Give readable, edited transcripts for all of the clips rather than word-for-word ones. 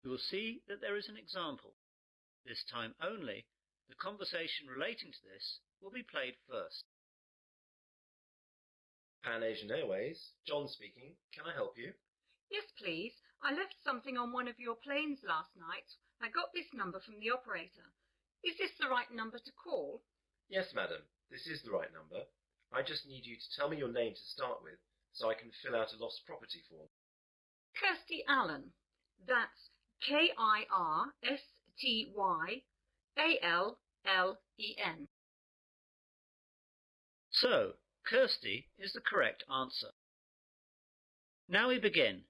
You will see that there is an example. This time only, the conversation relating to this will be played first. Pan Asian Airways, John speaking. Can I help you? Yes, please. I left something on one of your planes last night. I got this number from the operator. Is this the right number to call? Yes, madam. This is the right number. I just need you to tell me your name to start with, so I can fill out a lost property form. Kirsty Allen. That's Kirstyallen. So, Kirsty is the correct answer. Now we begin.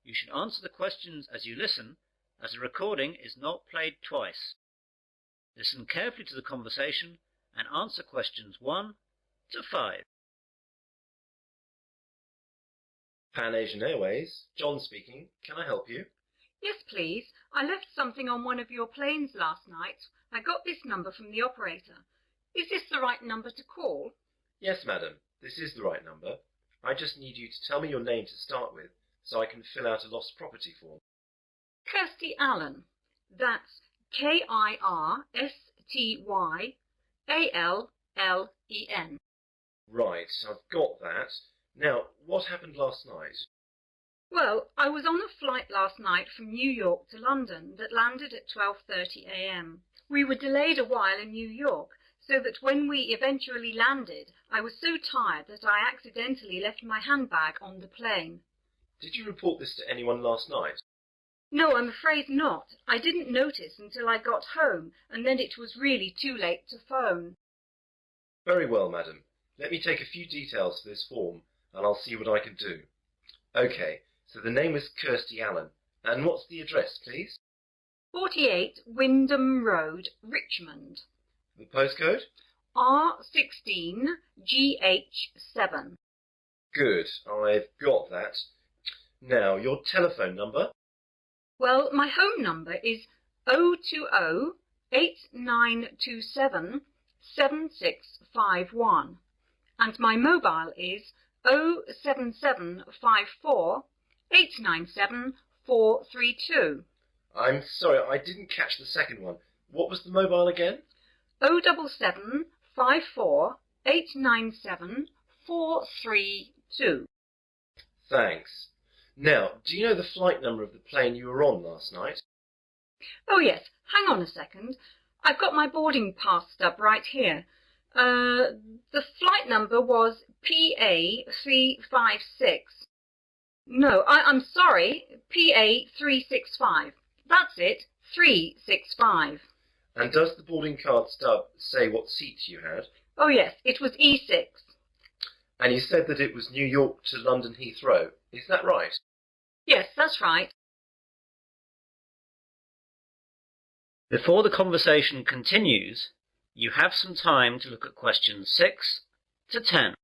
You should answer the questions as you listen, as the recording is not played twice. Listen carefully to the conversation and answer questions 1 to 5. Pan Asian Airways, John speaking. Can I help you? Yes, please. I left something on one of your planes last night. I got this number from the operator. Is this the right number to call? Yes, madam. This is the right number. I just need you to tell me your name to start with, so I can fill out a lost property form. Kirsty Allen. That's Kirstyallen. Right, I've got that. Now, what happened last night? Well, I was on a flight last night from New York to London that landed at 12:30 a.m. We were delayed a while in New York, so that when we eventually landed, I was so tired that I accidentally left my handbag on the plane. Did you report this to anyone last night? No, I'm afraid not. I didn't notice until I got home, and then it was really too late to phone. Very well, madam. Let me take a few details for this form, and I'll see what I can do. OK, so the name is Kirsty Allen. And what's the address, please? 48 Wyndham Road, Richmond. The postcode? R16GH7. Good, I've got that. Now, your telephone number? Well, my home number is 020-8927-7651, and my mobile is 07754-897-432. I'm sorry, I didn't catch the second one. What was the mobile again? 07754-897-432. Thanks. Now, do you know the flight number of the plane you were on last night? Oh, yes. Hang on a second. I've got my boarding pass stub right here. The flight number was PA356. No, I'm sorry, PA365. That's it, 365. And does the boarding card stub say what seats you had? Oh, yes, it was E6. And you said that it was New York to London Heathrow. Is that right? Yes, that's right. Before the conversation continues, you have some time to look at questions 6 to 10.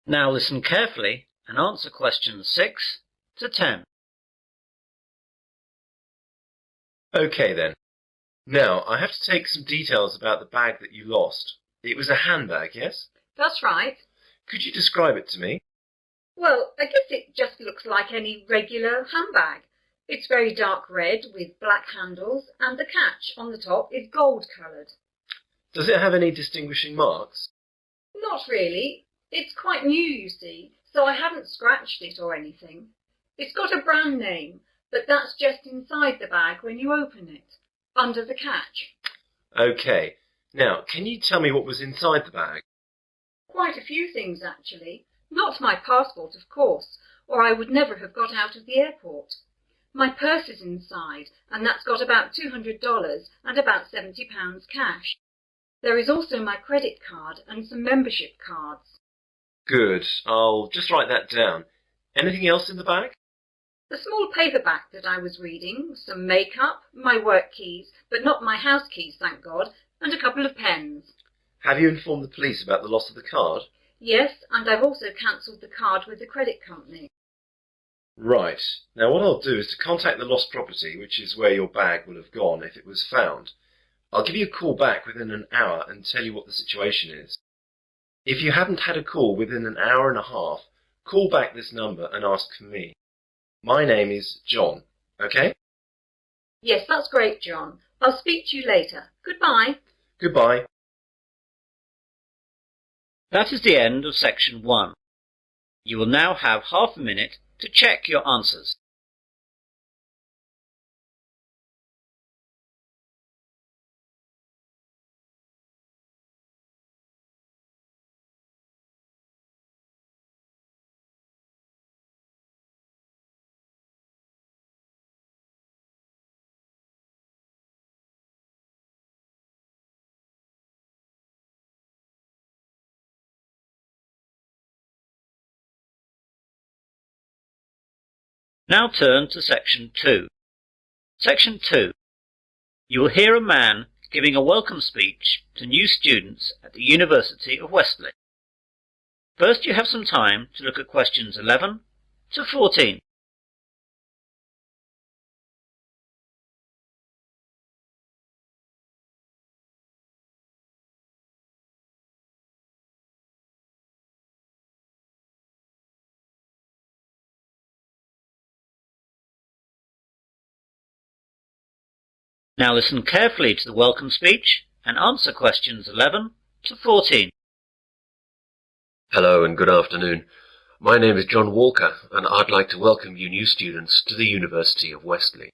Now listen carefully and answer questions 6 to 10. OK then. Now, I have to take some details about the bag that you lost. It was a handbag, yes? That's right. Could you describe it to me? Well, I guess it just looks like any regular handbag. It's very dark red with black handles, and the catch on the top is gold-coloured. Does it have any distinguishing marks? Not really. It's quite new, you see, so I haven't scratched it or anything. It's got a brand name, but that's just inside the bag when you open it, under the catch. OK. Now, can you tell me what was inside the bag? Quite a few things, actually. Not my passport, of course, or I would never have got out of the airport. My purse is inside, and that's got about $200 and about £70 cash. There is also my credit card and some membership cards. Good. I'll just write that down. Anything else in the bag? A small paperback that I was reading, some makeup, my work keys, but not my house keys, thank God, and a couple of pens. Have you informed the police about the loss of the card? Yes, and I've also cancelled the card with the credit company. Right. Now what I'll do is to contact the lost property, which is where your bag would have gone if it was found. I'll give you a call back within an hour and tell you what the situation is. If you haven't had a call within an hour and a half, call back this number and ask for me. My name is John, okay? Yes, that's great, John. I'll speak to you later. Goodbye. Goodbye. That is the end of section 1. You will now have half a minute to check your answers. Now turn to section 2. Section 2. You will hear a man giving a welcome speech to new students at the University of Wesley. First, you have some time to look at questions 11 to 14. Now listen carefully to the welcome speech and answer questions 11 to 14. Hello and good afternoon. My name is John Walker and I'd like to welcome you new students to the University of Wesley.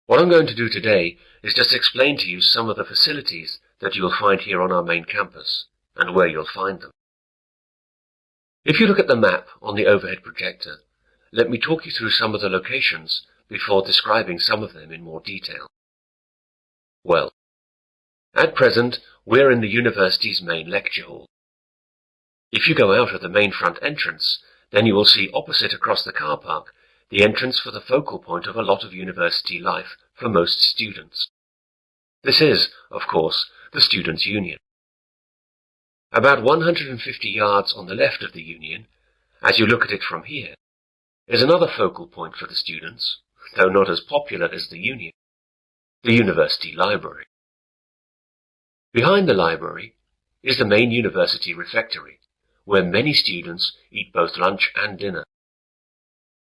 What I'm going to do today is just explain to you some of the facilities that you'll find here on our main campus and where you'll find them. If you look at the map on the overhead projector, let me talk you through some of the locations before describing some of them in more detail. Well, at present we're in the university's main lecture hall. If you go out of the main front entrance, then you will see opposite across the car park the entrance for the focal point of a lot of university life for most students. This is, of course, the Students' Union. About 150 yards on the left of the Union, as you look at it from here, is another focal point for the students, though not as popular as the Union, the University Library. Behind the library is the main university refectory, where many students eat both lunch and dinner.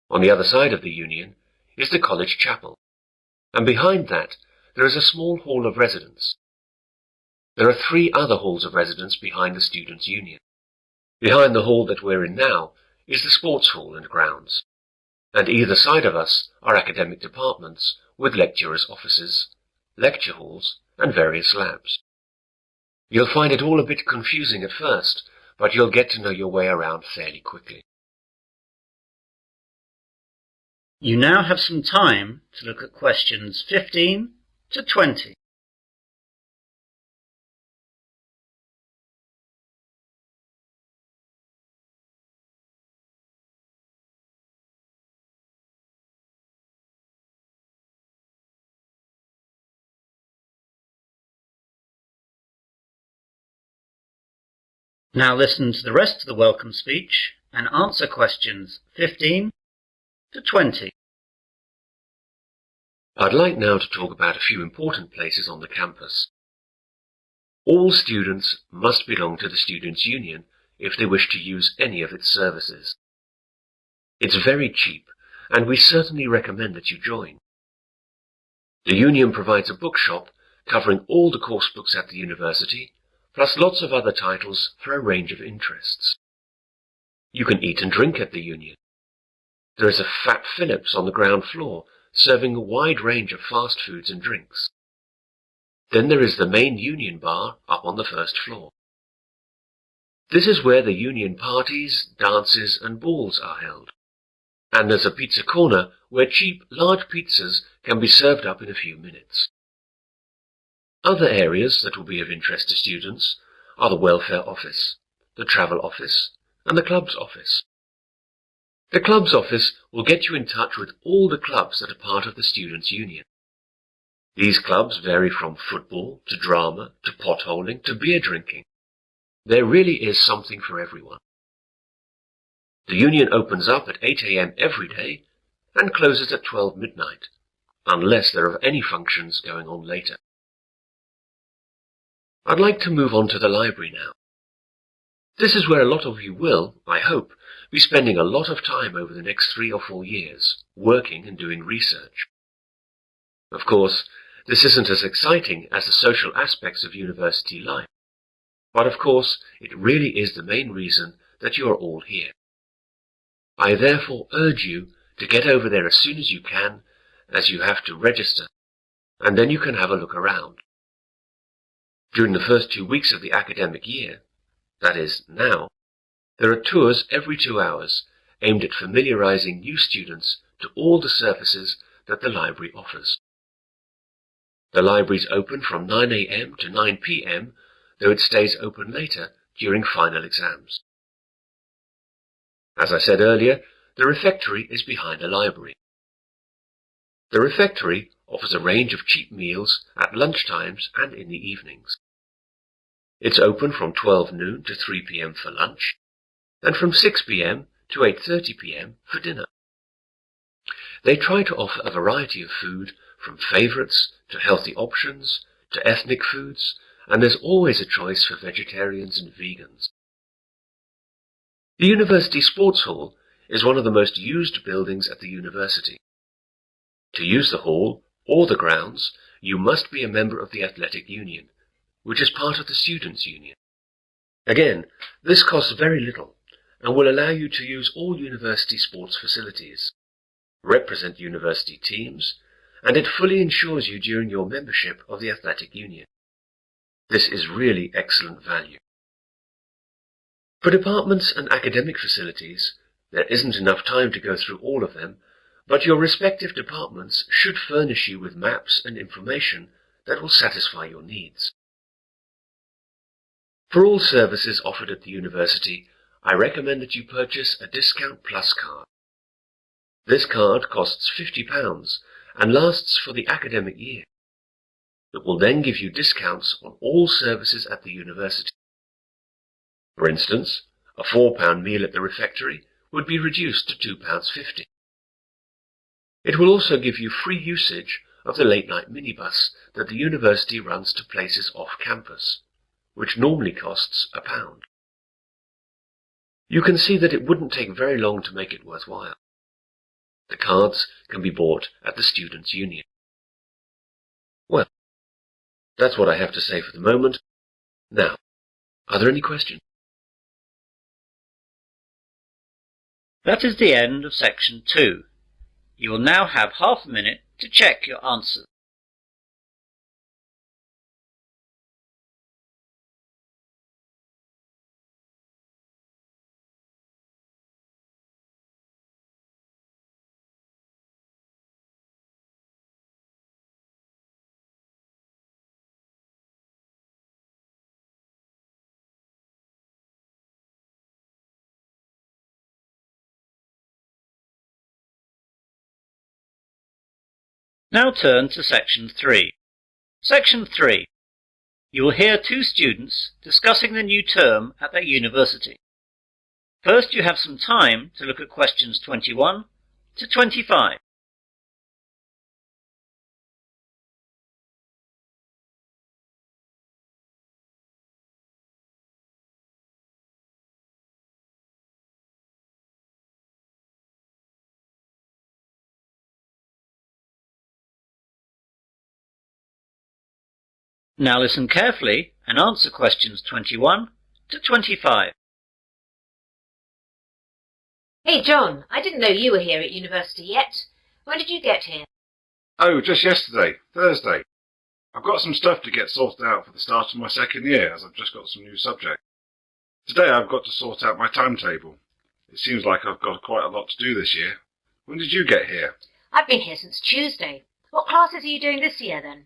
On the other side of the Union is the college chapel, and behind that there is a small hall of residence. There are 3 other halls of residence behind the Students' Union. Behind the hall that we're in now is the sports hall and grounds, and either side of us are academic departments with lecturers' offices, lecture halls, and various labs. You'll find it all a bit confusing at first, but you'll get to know your way around fairly quickly. You now have some time to look at questions 15 to 20. Now listen to the rest of the welcome speech and answer questions 15 to 20. I'd like now to talk about a few important places on the campus. All students must belong to the Students' Union if they wish to use any of its services. It's very cheap, and we certainly recommend that you join. The Union provides a bookshop covering all the course books at the university, plus lots of other titles for a range of interests. You can eat and drink at the Union. There is a Fat Phillips on the ground floor, serving a wide range of fast foods and drinks. Then there is the main Union bar up on the first floor. This is where the Union parties, dances and balls are held. And there's a pizza corner where cheap, large pizzas can be served up in a few minutes. Other areas that will be of interest to students are the welfare office, the travel office, and the club's office. The club's office will get you in touch with all the clubs that are part of the Students' Union. These clubs vary from football to drama to potholing to beer drinking. There really is something for everyone. The union opens up at 8 a.m. every day and closes at 12 midnight, unless there are any functions going on later. I'd like to move on to the library now. This is where a lot of you will, I hope, be spending a lot of time over the next 3 or 4 years, working and doing research. Of course, this isn't as exciting as the social aspects of university life, but of course it really is the main reason that you are all here. I therefore urge you to get over there as soon as you can, as you have to register, and then you can have a look around. During the first 2 weeks of the academic year, that is, now, there are tours every 2 hours aimed at familiarizing new students to all the services that the library offers. The library is open from 9 a.m. to 9 p.m., though it stays open later during final exams. As I said earlier, the refectory is behind the library. The refectory offers a range of cheap meals at lunchtimes and in the evenings. It's open from 12 noon to 3 p.m. for lunch, and from 6 p.m. to 8:30 p.m. for dinner. They try to offer a variety of food, from favourites to healthy options to ethnic foods, and there's always a choice for vegetarians and vegans. The University Sports Hall is one of the most used buildings at the university. To use the hall, or the grounds, you must be a member of the Athletic Union, which is part of the Students' Union. Again, this costs very little, and will allow you to use all university sports facilities, represent university teams, and it fully insures you during your membership of the Athletic Union. This is really excellent value. For departments and academic facilities, there isn't enough time to go through all of them, but your respective departments should furnish you with maps and information that will satisfy your needs. For all services offered at the university, I recommend that you purchase a Discount Plus card. This card costs £50 and lasts for the academic year. It will then give you discounts on all services at the university. For instance, a £4 meal at the refectory would be reduced to £2.50. It will also give you free usage of the late-night minibus that the university runs to places off campus, which normally costs £1. You can see that it wouldn't take very long to make it worthwhile. The cards can be bought at the Students' Union. Well, that's what I have to say for the moment. Now, are there any questions? That is the end of section 2. You will now have half a minute to check your answers. Now turn to section 3. Section 3. You will hear 2 students discussing the new term at their university. First, you have some time to look at questions 21 to 25. Now listen carefully and answer questions 21 to 25. Hey John, I didn't know you were here at university yet. When did you get here? Oh, just yesterday, Thursday. I've got some stuff to get sorted out for the start of my second year, as I've just got some new subjects. Today I've got to sort out my timetable. It seems like I've got quite a lot to do this year. When did you get here? I've been here since Tuesday. What classes are you doing this year then?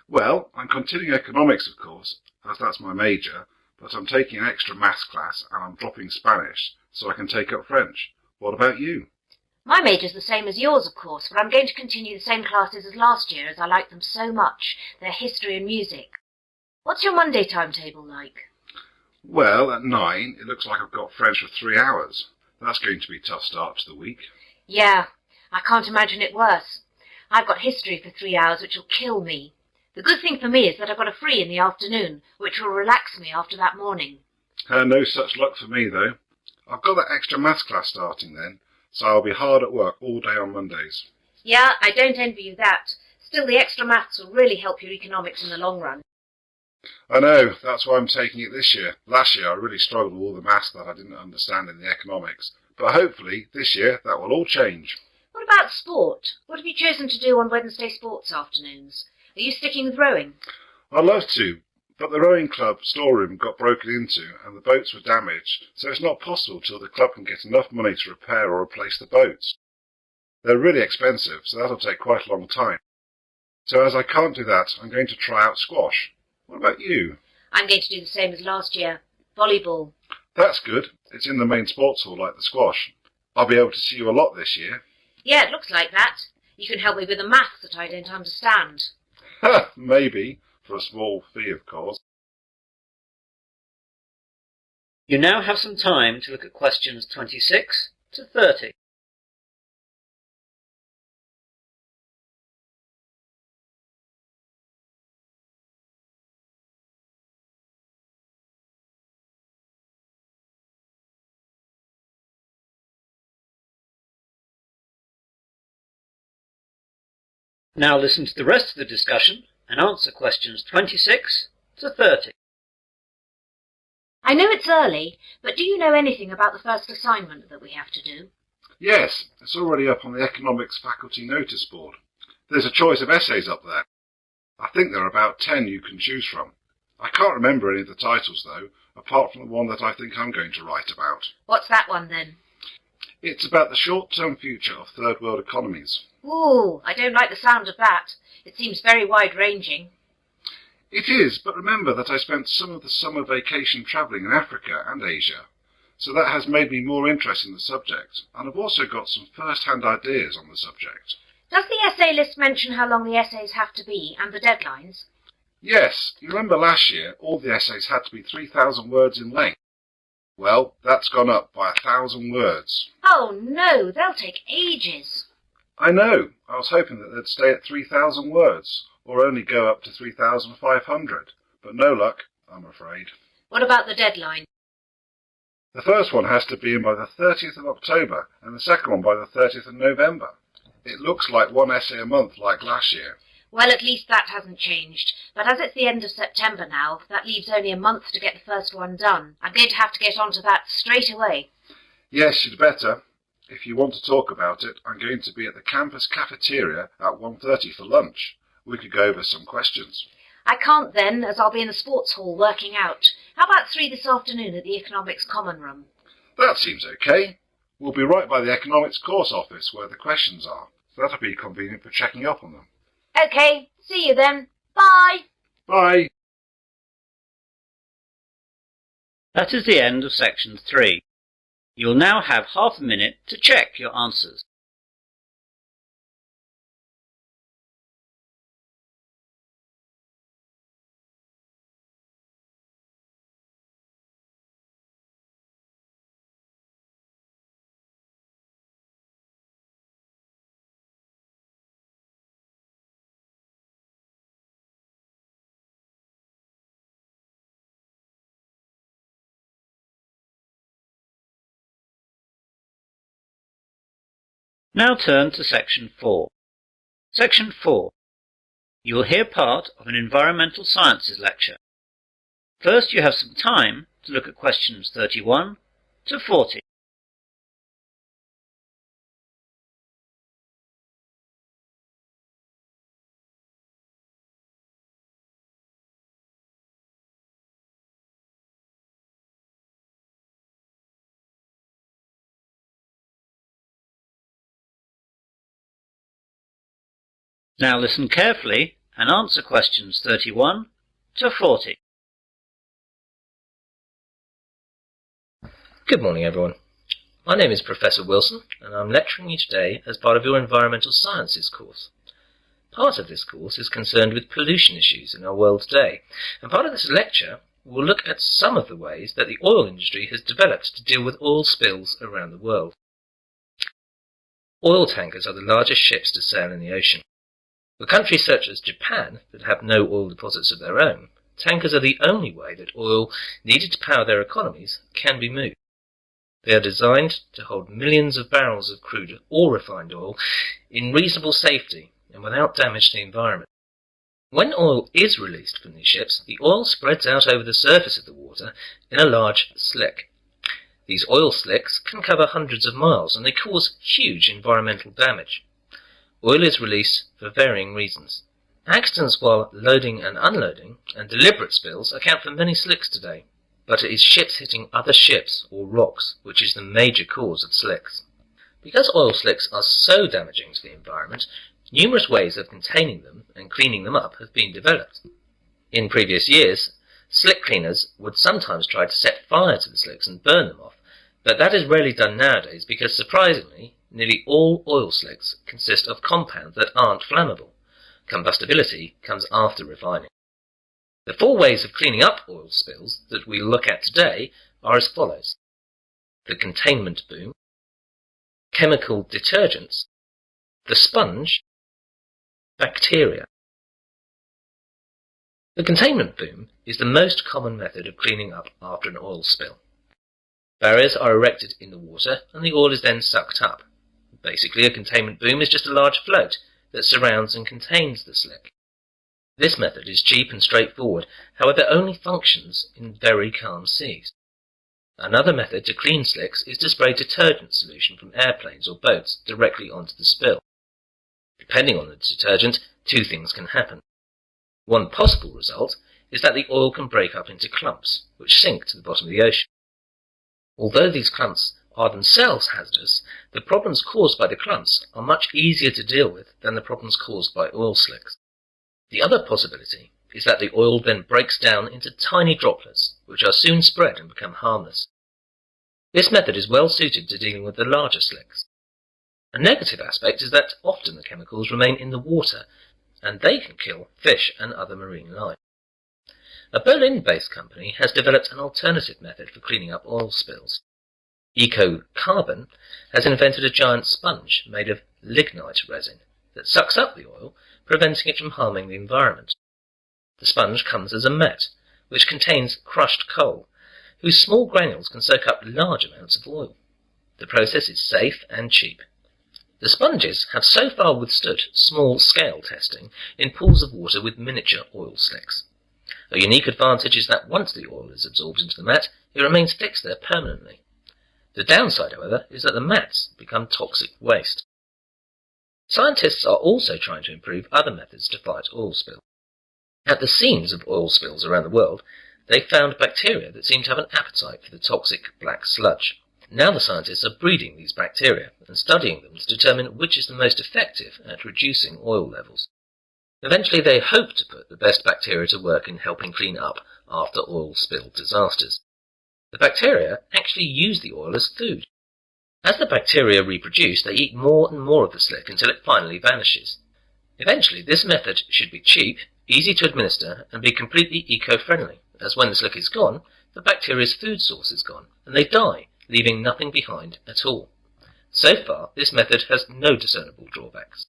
Well, I'm continuing economics, of course, as that's my major, but I'm taking an extra maths class and I'm dropping Spanish, so I can take up French. What about you? My major's the same as yours, of course, but I'm going to continue the same classes as last year as I like them so much. They're history and music. What's your Monday timetable like? Well, at 9, it looks like I've got French for 3 hours. That's going to be a tough start to the week. Yeah, I can't imagine it worse. I've got history for 3 hours, which will kill me. The good thing for me is that I've got a free in the afternoon, which will relax me after that morning. No such luck for me, though. I've got that extra maths class starting then, so I'll be hard at work all day on Mondays. Yeah, I don't envy you that. Still, the extra maths will really help your economics in the long run. I know, that's why I'm taking it this year. Last year I really struggled with all the maths that I didn't understand in the economics, but hopefully this year that will all change. What about sport? What have you chosen to do on Wednesday sports afternoons? Are you sticking with rowing? I'd love to, but the rowing club storeroom got broken into and the boats were damaged, so it's not possible till the club can get enough money to repair or replace the boats. They're really expensive, so that'll take quite a long time. So as I can't do that, I'm going to try out squash. What about you? I'm going to do the same as last year. Volleyball. That's good. It's in the main sports hall like the squash. I'll be able to see you a lot this year. Yeah, it looks like that. You can help me with the maths that I don't understand. Ha! Maybe. For a small fee, of course. You now have some time to look at questions 26 to 30. Now listen to the rest of the discussion and answer questions 26 to 30. I know it's early, but do you know anything about the first assignment that we have to do? Yes, it's already up on the economics faculty notice board. There's a choice of essays up there. I think there are about 10 you can choose from. I can't remember any of the titles, though, apart from the one that I think I'm going to write about. What's that one, then? It's about the short-term future of third world economies. Ooh, I don't like the sound of that. It seems very wide-ranging. It is, but remember that I spent some of the summer vacation travelling in Africa and Asia, so that has made me more interested in the subject, and I've also got some first-hand ideas on the subject. Does the essay list mention how long the essays have to be and the deadlines? Yes, you remember last year all the essays had to be 3,000 words in length. Well, that's gone up by 1,000 words. Oh no, they'll take ages. I know. I was hoping that they'd stay at 3,000 words, or only go up to 3,500. But no luck, I'm afraid. What about the deadline? The first one has to be in by the 30th of October, and the second one by the 30th of November. It looks like one essay a month like last year. Well, at least that hasn't changed. But as it's the end of September now, that leaves only a month to get the first one done. I'm going to have to get onto that straight away. Yes, you'd better. If you want to talk about it, I'm going to be at the campus cafeteria at 1:30 for lunch. We could go over some questions. I can't then, as I'll be in the sports hall working out. How about 3 this afternoon at the Economics Common Room? That seems okay. We'll be right by the economics course office where the questions are. So that'll be convenient for checking up on them. Okay, see you then. Bye! Bye! That is the end of section 3. You'll now have half a minute to check your answers. Now turn to section 4. Section 4. You will hear part of an environmental sciences lecture. First, you have some time to look at questions 31 to 40. Now listen carefully and answer questions 31 to 40. Good morning, everyone. My name is Professor Wilson, and I'm lecturing you today as part of your Environmental Sciences course. Part of this course is concerned with pollution issues in our world today, and part of this lecture we'll look at some of the ways that the oil industry has developed to deal with oil spills around the world. Oil tankers are the largest ships to sail in the ocean. For countries such as Japan that have no oil deposits of their own, tankers are the only way that oil needed to power their economies can be moved. They are designed to hold millions of barrels of crude or refined oil in reasonable safety and without damage to the environment. When oil is released from these ships, the oil spreads out over the surface of the water in a large slick. These oil slicks can cover hundreds of miles and they cause huge environmental damage. Oil is released for varying reasons. Accidents while loading and unloading and deliberate spills account for many slicks today, but it is ships hitting other ships or rocks which is the major cause of slicks. Because oil slicks are so damaging to the environment, numerous ways of containing them and cleaning them up have been developed. In previous years, slick cleaners would sometimes try to set fire to the slicks and burn them off, but that is rarely done nowadays because, surprisingly, nearly all oil slicks consist of compounds that aren't flammable. Combustibility comes after refining. The 4 ways of cleaning up oil spills that we'll look at today are as follows: the containment boom, chemical detergents, the sponge, bacteria. The containment boom is the most common method of cleaning up after an oil spill. Barriers are erected in the water and the oil is then sucked up. Basically, a containment boom is just a large float that surrounds and contains the slick. This method is cheap and straightforward, however only functions in very calm seas. Another method to clean slicks is to spray detergent solution from airplanes or boats directly onto the spill. Depending on the detergent, 2 things can happen. One possible result is that the oil can break up into clumps, which sink to the bottom of the ocean. Although these clumps are themselves hazardous, the problems caused by the clumps are much easier to deal with than the problems caused by oil slicks. The other possibility is that the oil then breaks down into tiny droplets, which are soon spread and become harmless. This method is well suited to dealing with the larger slicks. A negative aspect is that often the chemicals remain in the water, and they can kill fish and other marine life. A Berlin-based company has developed an alternative method for cleaning up oil spills. Eco-Carbon has invented a giant sponge made of lignite resin that sucks up the oil, preventing it from harming the environment. The sponge comes as a mat, which contains crushed coal, whose small granules can soak up large amounts of oil. The process is safe and cheap. The sponges have so far withstood small-scale testing in pools of water with miniature oil slicks. A unique advantage is that once the oil is absorbed into the mat, it remains fixed there permanently. The downside, however, is that the mats become toxic waste. Scientists are also trying to improve other methods to fight oil spills. At the scenes of oil spills around the world, they found bacteria that seem to have an appetite for the toxic black sludge. Now the scientists are breeding these bacteria and studying them to determine which is the most effective at reducing oil levels. Eventually they hope to put the best bacteria to work in helping clean up after oil spill disasters. The bacteria actually use the oil as food. As the bacteria reproduce, they eat more and more of the slick until it finally vanishes. Eventually this method should be cheap, easy to administer, and be completely eco-friendly, as when the slick is gone, the bacteria's food source is gone, and they die, leaving nothing behind at all. So far, this method has no discernible drawbacks.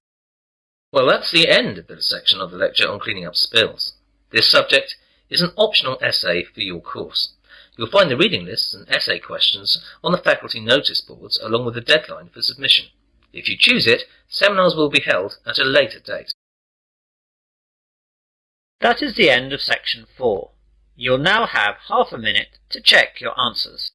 Well, that's the end of the section of the lecture on cleaning up spills. This subject is an optional essay for your course. You'll find the reading lists and essay questions on the faculty notice boards along with the deadline for submission. If you choose it, seminars will be held at a later date. That is the end of section 4. You'll now have half a minute to check your answers.